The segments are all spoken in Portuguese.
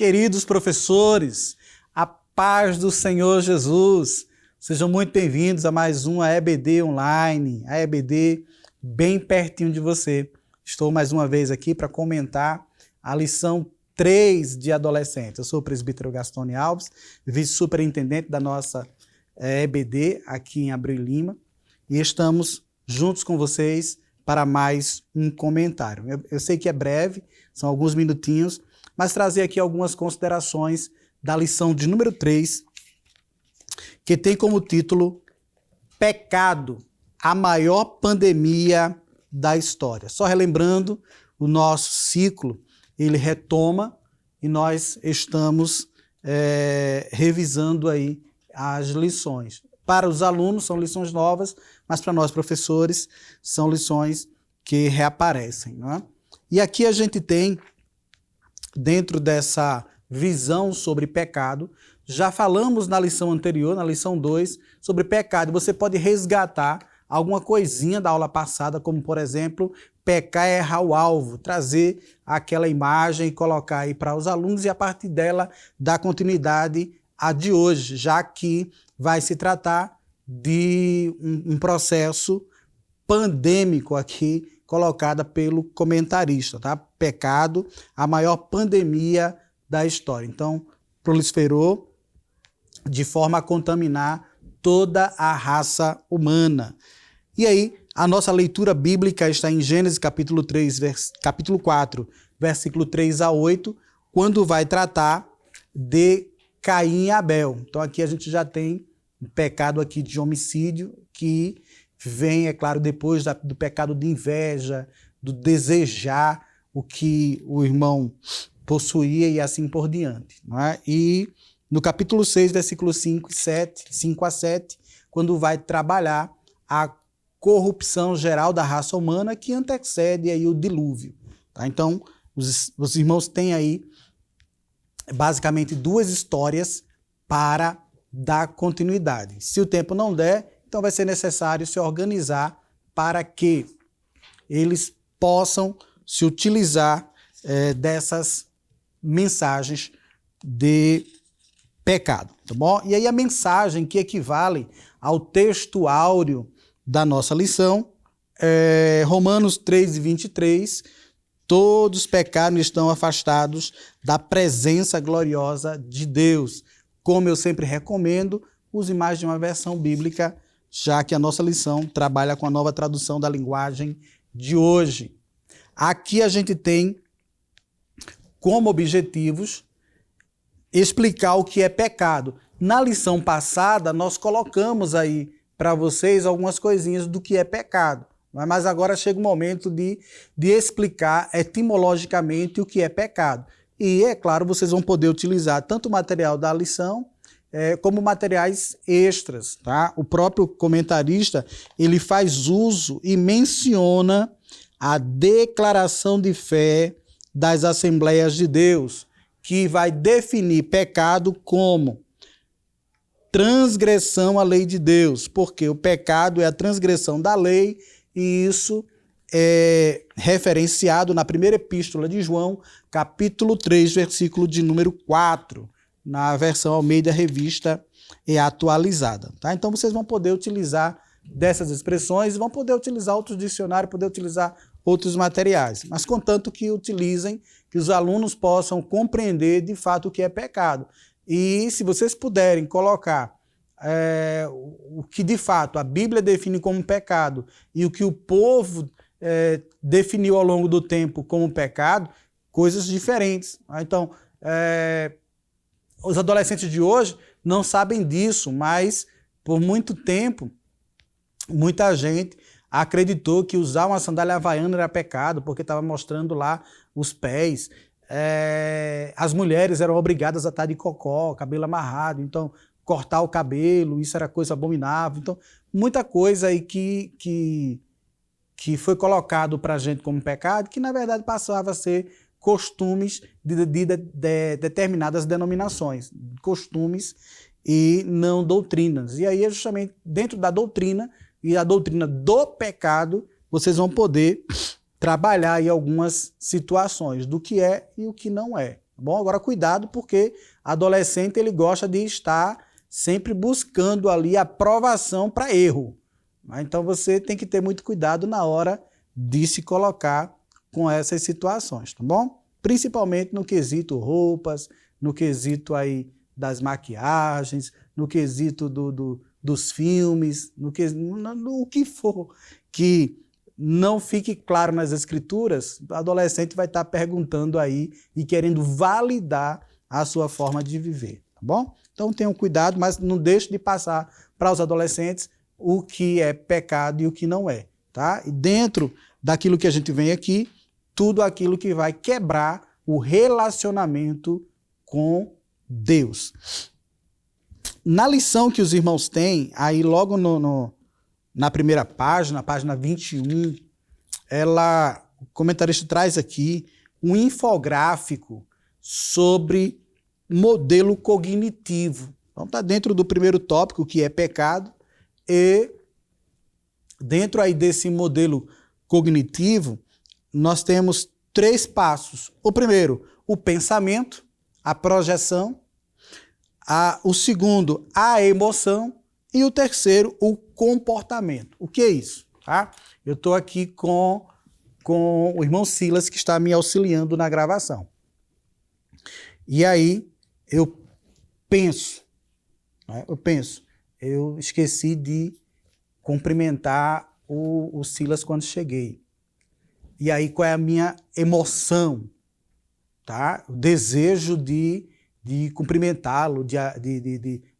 Queridos professores, a paz do Senhor Jesus, sejam muito bem-vindos a mais uma EBD online, a EBD bem pertinho de você. Estou mais uma vez aqui para comentar a lição 3 de adolescentes. Eu sou o presbítero Gastone Alves, vice-superintendente da nossa EBD aqui em Abreu e Lima, e estamos juntos com vocês para mais um comentário. Eu sei que é breve, são alguns minutinhos, mas trazer aqui algumas considerações da lição de número 3, que tem como título Pecado, a maior pandemia da história. Só relembrando, o nosso ciclo, ele retoma e nós estamos revisando aí as lições. Para os alunos são lições novas, mas para nós professores são lições que reaparecem, não é? E aqui a gente tem, dentro dessa visão sobre pecado, já falamos na lição anterior, na lição 2, sobre pecado. Você pode resgatar alguma coisinha da aula passada, como, por exemplo, pecar é errar o alvo, trazer aquela imagem e colocar aí para os alunos e, a partir dela, dar continuidade à de hoje, já que vai se tratar de um processo pandêmico aqui, colocada pelo comentarista, tá? Pecado, a maior pandemia da história. Então, proliferou de forma a contaminar toda a raça humana. E aí, a nossa leitura bíblica está em Gênesis capítulo 4, versículo 3 a 8, quando vai tratar de Caim e Abel. Então, aqui a gente já tem um pecado aqui de homicídio que vem, é claro, depois do pecado de inveja, do desejar o que o irmão possuía e assim por diante, não é? E no capítulo 6, versículos 5 a 7, quando vai trabalhar a corrupção geral da raça humana que antecede aí o dilúvio. Tá? Então, os irmãos têm aí basicamente duas histórias para dar continuidade. Se o tempo não der, então vai ser necessário se organizar para que eles possam se utilizar dessas mensagens de pecado, tá bom? E aí a mensagem que equivale ao texto áureo da nossa lição é Romanos 3:23, todos pecaram e estão afastados da presença gloriosa de Deus. Como eu sempre recomendo, use mais de uma versão bíblica, já que a nossa lição trabalha com a nova tradução da linguagem de hoje. Aqui a gente tem como objetivos explicar o que é pecado. Na lição passada, nós colocamos aí para vocês algumas coisinhas do que é pecado, mas agora chega o momento de explicar etimologicamente o que é pecado. E, é claro, vocês vão poder utilizar tanto o material da lição como materiais extras, tá? O próprio comentarista, ele faz uso e menciona a declaração de fé das Assembleias de Deus, que vai definir pecado como transgressão à lei de Deus, porque o pecado é a transgressão da lei, e isso é referenciado na primeira epístola de João, capítulo 3, versículo de número 4, na versão Almeida Revista e Atualizada. Tá? Então vocês vão poder utilizar dessas expressões, vão poder utilizar outros dicionários, poder utilizar outros materiais, mas contanto que utilizem, que os alunos possam compreender de fato o que é pecado. E se vocês puderem colocar o que de fato a Bíblia define como pecado e o que o povo definiu ao longo do tempo como pecado, coisas diferentes. Então, os adolescentes de hoje não sabem disso, mas por muito tempo, muita gente acreditou que usar uma sandália havaiana era pecado, porque estava mostrando lá os pés. As mulheres eram obrigadas a estar de cocó, cabelo amarrado, então cortar o cabelo, isso era coisa abominável. Então, muita coisa aí que foi colocado para a gente como pecado, que na verdade passava a ser costumes de determinadas denominações, costumes e não doutrinas. E aí é justamente dentro da doutrina e a doutrina do pecado, vocês vão poder trabalhar aí algumas situações do que é e o que não é. Tá bom? Agora, cuidado, porque adolescente ele gosta de estar sempre buscando ali aprovação para erro. Então, você tem que ter muito cuidado na hora de se colocar com essas situações, tá bom? Principalmente no quesito roupas, no quesito aí das maquiagens, no quesito dos filmes, no que for que não fique claro nas escrituras, o adolescente vai estar perguntando aí e querendo validar a sua forma de viver, tá bom? Então tenham cuidado, mas não deixe de passar para os adolescentes o que é pecado e o que não é, tá? E dentro daquilo que a gente vem aqui, tudo aquilo que vai quebrar o relacionamento com Deus. Na lição que os irmãos têm, aí logo na primeira página, a página 21, o comentarista traz aqui um infográfico sobre modelo cognitivo. Então está dentro do primeiro tópico, que é pecado, e dentro aí desse modelo cognitivo, nós temos 3 passos. O primeiro, o pensamento, a projeção. O segundo, a emoção. E o terceiro, o comportamento. O que é isso? Tá? Eu estou aqui com o irmão Silas, que está me auxiliando na gravação. E aí, eu penso, eu esqueci de cumprimentar o Silas quando cheguei. E aí, qual é a minha emoção? Tá? O desejo de cumprimentá-lo,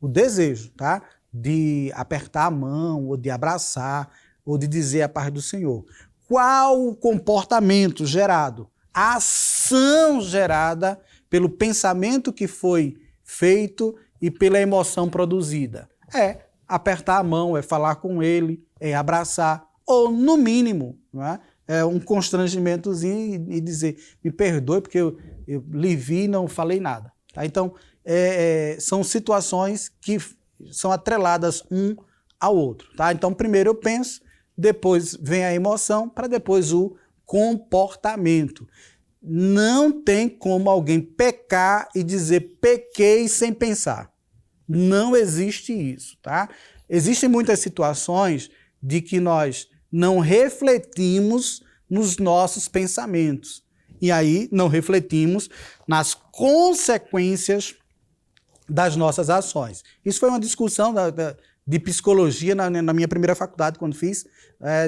o desejo, tá? De apertar a mão, ou de abraçar, ou de dizer a paz do Senhor. Qual o comportamento gerado? A ação gerada pelo pensamento que foi feito e pela emoção produzida. É apertar a mão, é falar com ele, é abraçar, ou no mínimo, não é? É um constrangimentozinho e dizer, me perdoe porque eu lhe vi e não falei nada. Tá? Então, são situações que são atreladas um ao outro. Tá? Então, primeiro eu penso, depois vem a emoção, para depois o comportamento. Não tem como alguém pecar e dizer pequei sem pensar. Não existe isso. Tá? Existem muitas situações de que nós não refletimos nos nossos pensamentos. E aí não refletimos nas consequências das nossas ações. Isso foi uma discussão de psicologia na minha primeira faculdade, quando fiz,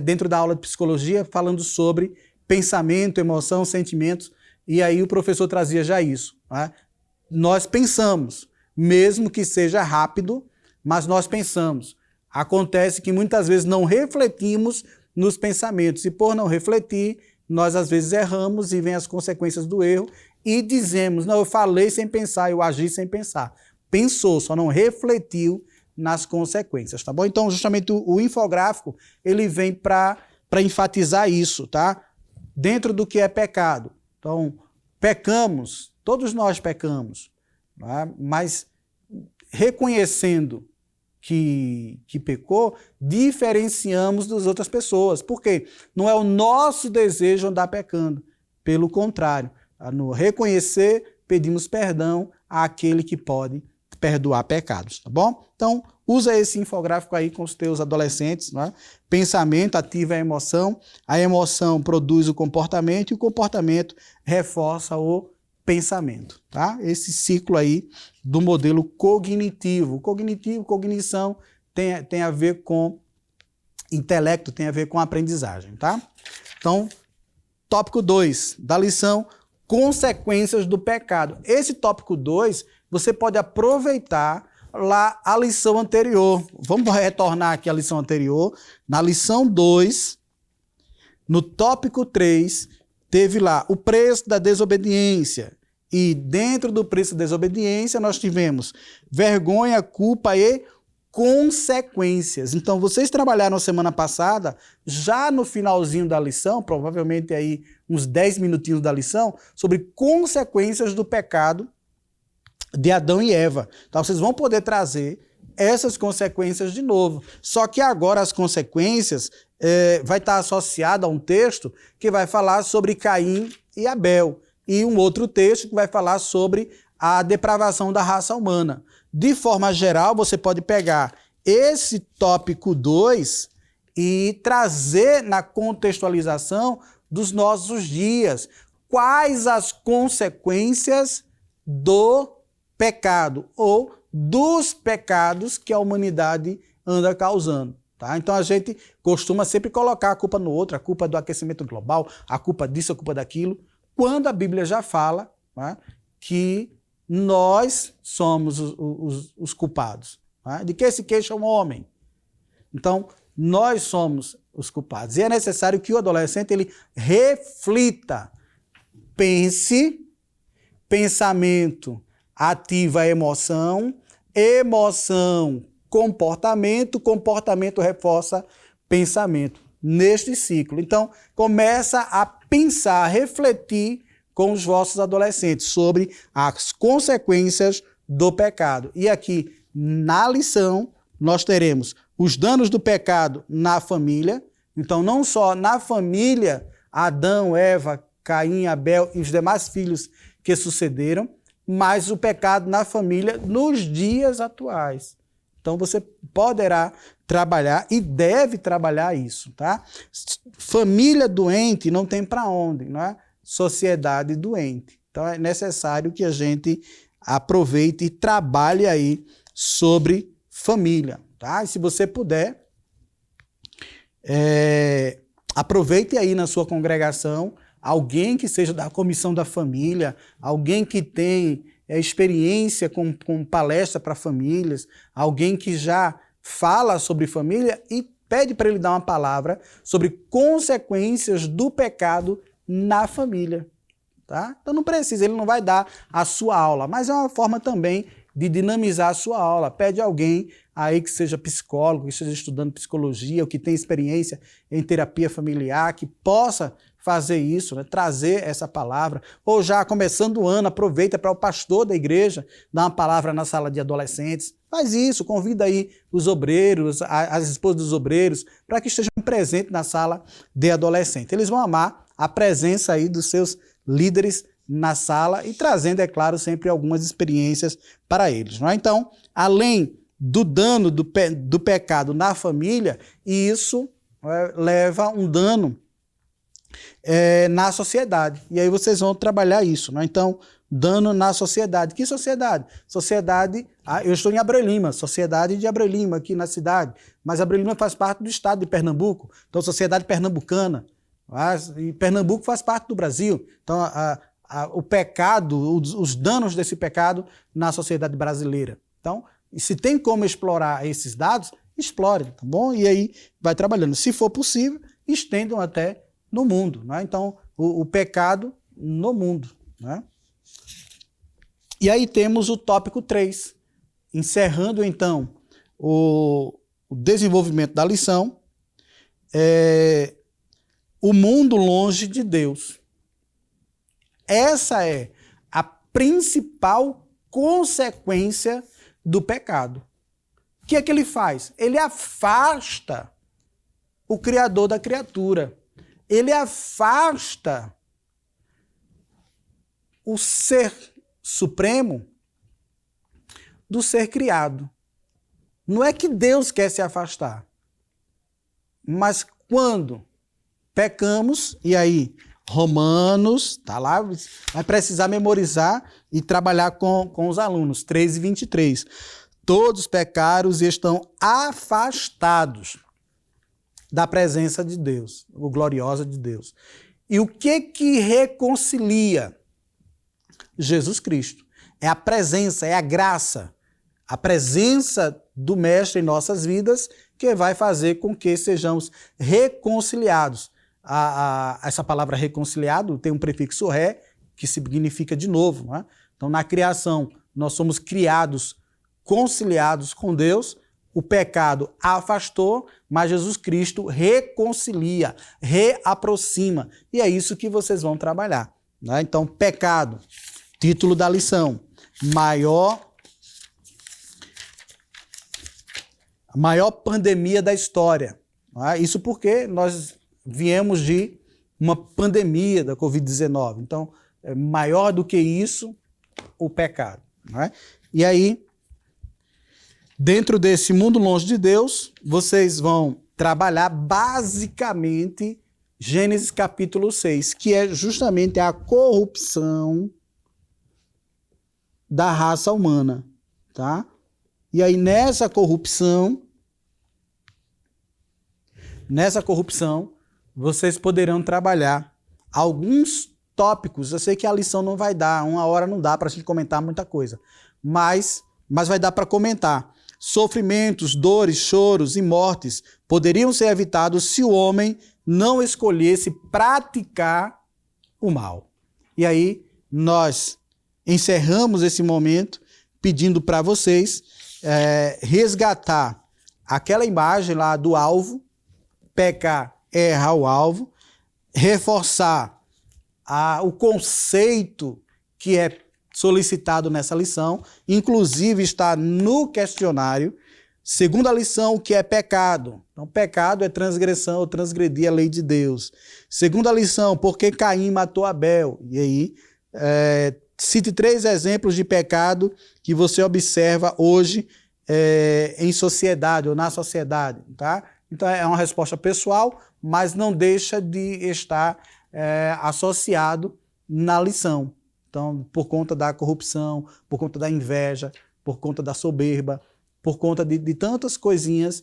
dentro da aula de psicologia, falando sobre pensamento, emoção, sentimentos, e aí o professor trazia já isso. Né? Nós pensamos, mesmo que seja rápido, mas nós pensamos. Acontece que muitas vezes não refletimos nos pensamentos, e por não refletir, nós às vezes erramos e vem as consequências do erro e dizemos, não, eu falei sem pensar, eu agi sem pensar. Pensou, só não refletiu nas consequências, tá bom? Então, justamente o infográfico, ele vem para enfatizar isso, tá? Dentro do que é pecado. Então, pecamos, todos nós pecamos, tá? Mas reconhecendo que pecou, diferenciamos das outras pessoas. Por quê? Não é o nosso desejo andar pecando. Pelo contrário, no reconhecer, pedimos perdão àquele que pode perdoar pecados, tá bom? Então, usa esse infográfico aí com os teus adolescentes, né? Pensamento ativa a emoção produz o comportamento e o comportamento reforça o pensamento, tá? Esse ciclo aí do modelo cognitivo. Cognição tem a ver com intelecto, tem a ver com aprendizagem, tá? Então, tópico 2 da lição, consequências do pecado. Esse tópico 2, você pode aproveitar lá a lição anterior. Vamos retornar aqui à lição anterior. Na lição 2, no tópico 3, teve lá o preço da desobediência. E dentro do preço da desobediência, nós tivemos vergonha, culpa e consequências. Então, vocês trabalharam semana passada, já no finalzinho da lição, provavelmente aí uns 10 minutinhos da lição, sobre consequências do pecado de Adão e Eva. Então, vocês vão poder trazer essas consequências de novo. Só que agora as consequências vai estar associada a um texto que vai falar sobre Caim e Abel. e um outro texto que vai falar sobre a depravação da raça humana. De forma geral, você pode pegar esse tópico 2 e trazer na contextualização dos nossos dias. Quais as consequências do pecado ou dos pecados que a humanidade anda causando. Tá? Então a gente costuma sempre colocar a culpa no outro, a culpa do aquecimento global, a culpa disso, a culpa daquilo, quando a Bíblia já fala, tá, que nós somos os culpados. Tá? De que se queixa um homem? Então, nós somos os culpados. E é necessário que o adolescente ele reflita, pense, pensamento ativa a emoção, emoção, comportamento, comportamento reforça pensamento. Neste ciclo. Então, começa a pensar, a refletir com os vossos adolescentes sobre as consequências do pecado. E aqui, na lição, nós teremos os danos do pecado na família. Então, não só na família, Adão, Eva, Caim, Abel e os demais filhos que sucederam, mas o pecado na família nos dias atuais. Então, você poderá trabalhar e deve trabalhar isso, tá? Família doente não tem para onde, não é? Sociedade doente. Então, é necessário que a gente aproveite e trabalhe aí sobre família, tá? E se você puder, aproveite aí na sua congregação alguém que seja da comissão da família, alguém que tem experiência com palestra para famílias, alguém que já fala sobre família e pede para ele dar uma palavra sobre consequências do pecado na família. Tá? Então não precisa, ele não vai dar a sua aula, mas é uma forma também de dinamizar a sua aula. Pede alguém aí que seja psicólogo, que esteja estudando psicologia, ou que tenha experiência em terapia familiar, que possa fazer isso, né? Trazer essa palavra. Ou já começando o ano, aproveita para o pastor da igreja dar uma palavra na sala de adolescentes. Faz isso, convida aí os obreiros, as esposas dos obreiros, para que estejam presentes na sala de adolescentes. Eles vão amar a presença aí dos seus líderes na sala e trazendo, é claro, sempre algumas experiências para eles. Não é? Então, além do dano do pecado na família, isso leva um dano na sociedade. E aí vocês vão trabalhar isso. Não é? Então, dano na sociedade. Que sociedade? Sociedade, eu estou em Abreu Lima, sociedade de Abreu Lima, aqui na cidade, mas Abreu Lima faz parte do estado de Pernambuco, então sociedade pernambucana. E Pernambuco faz parte do Brasil. Então, o pecado, os danos desse pecado na sociedade brasileira. Então, se tem como explorar esses dados, explore, tá bom? E aí vai trabalhando. Se for possível, estendam até no mundo. Né? Então, o pecado no mundo. Né? E aí temos o tópico 3, encerrando então o desenvolvimento da lição, o mundo longe de Deus. Essa é a principal consequência do pecado. O que é que ele faz? Ele afasta o Criador da criatura. Ele afasta o ser supremo do ser criado. Não é que Deus quer se afastar, mas quando pecamos, e aí Romanos, tá lá, vai precisar memorizar e trabalhar com os alunos, 3:23. Todos pecaram e estão afastados da presença de Deus, o gloriosa de Deus. E o que reconcilia? Jesus Cristo. É a presença, é a graça, a presença do Mestre em nossas vidas que vai fazer com que sejamos reconciliados. Essa palavra reconciliado tem um prefixo ré, que significa de novo. Né? Então, na criação, nós somos criados, conciliados com Deus, o pecado afastou, mas Jesus Cristo reconcilia, reaproxima. E é isso que vocês vão trabalhar. Né? Então, pecado, título da lição, a maior pandemia da história. Né? Isso porque nós viemos de uma pandemia da Covid-19. Então, maior do que isso, o pecado. Não é? E aí, dentro desse mundo longe de Deus, vocês vão trabalhar basicamente Gênesis capítulo 6, que é justamente a corrupção da raça humana, tá? E aí nessa corrupção, vocês poderão trabalhar alguns tópicos. Eu sei que a lição não vai dar, 1 hora não dá para a gente comentar muita coisa, mas vai dar para comentar. Sofrimentos, dores, choros e mortes poderiam ser evitados se o homem não escolhesse praticar o mal. E aí nós encerramos esse momento pedindo para vocês resgatar aquela imagem lá do alvo, pecar é errar o alvo, reforçar o conceito que é solicitado nessa lição, inclusive está no questionário. Segunda lição, o que é pecado? Então, pecado é transgressão ou transgredir a lei de Deus. Segunda lição, por que Caim matou Abel? E aí, cite 3 exemplos de pecado que você observa hoje em sociedade ou na sociedade, tá? Então, é uma resposta pessoal, mas não deixa de estar associado na lição. Então, por conta da corrupção, por conta da inveja, por conta da soberba, por conta de tantas coisinhas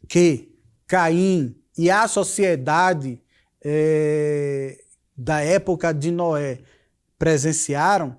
que Caim e a sociedade da época de Noé presenciaram,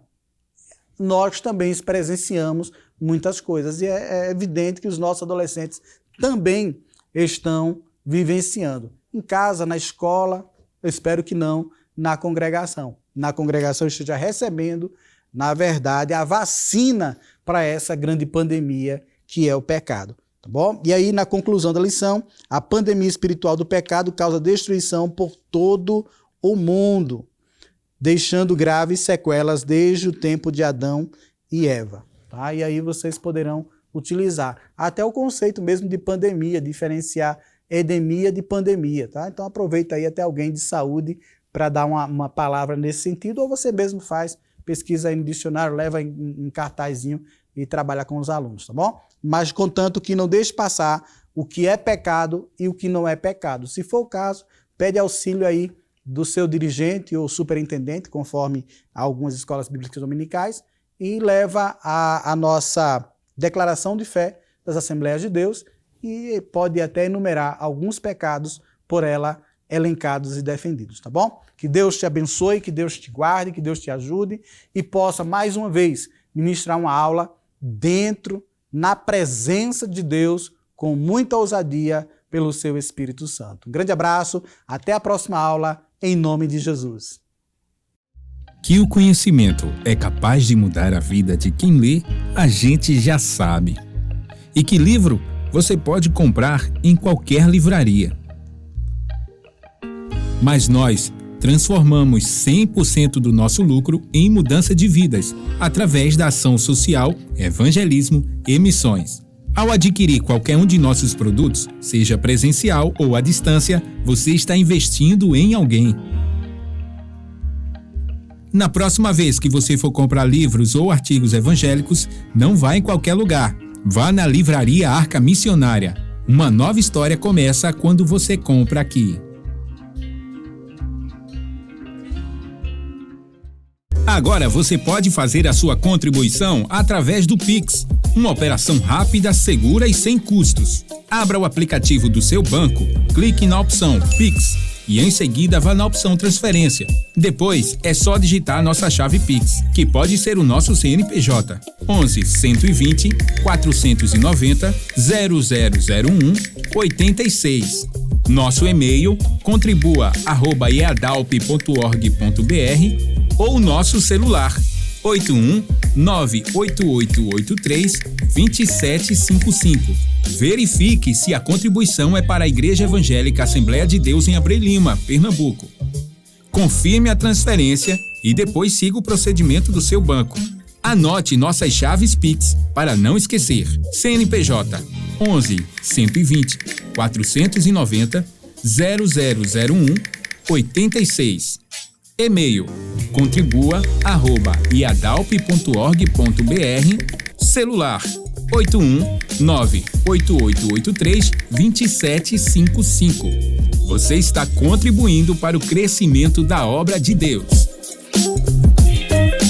nós também presenciamos muitas coisas. E é evidente que os nossos adolescentes também estão vivenciando. Em casa, na escola, eu espero que não, na congregação. Na congregação esteja recebendo, na verdade, a vacina para essa grande pandemia que é o pecado. Tá bom? E aí, na conclusão da lição, a pandemia espiritual do pecado causa destruição por todo o mundo, deixando graves sequelas desde o tempo de Adão e Eva. Tá? E aí vocês poderão utilizar até o conceito mesmo de pandemia, diferenciar endemia de pandemia. Tá? Então aproveita aí até alguém de saúde para dar uma palavra nesse sentido, ou você mesmo faz, pesquisa aí no dicionário, leva em cartazinho e trabalha com os alunos, tá bom? Mas contanto que não deixe passar o que é pecado e o que não é pecado. Se for o caso, pede auxílio aí do seu dirigente ou superintendente, conforme algumas escolas bíblicas dominicais, e leva a nossa declaração de fé das Assembleias de Deus e pode até enumerar alguns pecados por ela elencados e defendidos, tá bom? Que Deus te abençoe, que Deus te guarde, que Deus te ajude e possa, mais uma vez, ministrar uma aula na presença de Deus, com muita ousadia, pelo seu Espírito Santo. Um grande abraço, até a próxima aula, em nome de Jesus. Que o conhecimento é capaz de mudar a vida de quem lê, a gente já sabe. E que livro você pode comprar em qualquer livraria. Mas nós transformamos 100% do nosso lucro em mudança de vidas, através da ação social, evangelismo e missões. Ao adquirir qualquer um de nossos produtos, seja presencial ou à distância, você está investindo em alguém. Na próxima vez que você for comprar livros ou artigos evangélicos, não vá em qualquer lugar. Vá na Livraria Arca Missionária. Uma nova história começa quando você compra aqui. Agora você pode fazer a sua contribuição através do Pix, uma operação rápida, segura e sem custos. Abra o aplicativo do seu banco, clique na opção Pix e em seguida vá na opção Transferência. Depois é só digitar nossa chave Pix, que pode ser o nosso CNPJ, 11 120 490 0001 86. Nosso e-mail contribua@eadalp.org.br ou nosso celular 81-98883-2755. Verifique se a contribuição é para a Igreja Evangélica Assembleia de Deus em Abreu Lima, Pernambuco. Confirme a transferência e depois siga o procedimento do seu banco. Anote nossas chaves Pix para não esquecer. CNPJ 11 120 490 0001 86. E-mail contribua@iadalp.org.br. Celular 81988832755. Você está contribuindo para o crescimento da obra de Deus.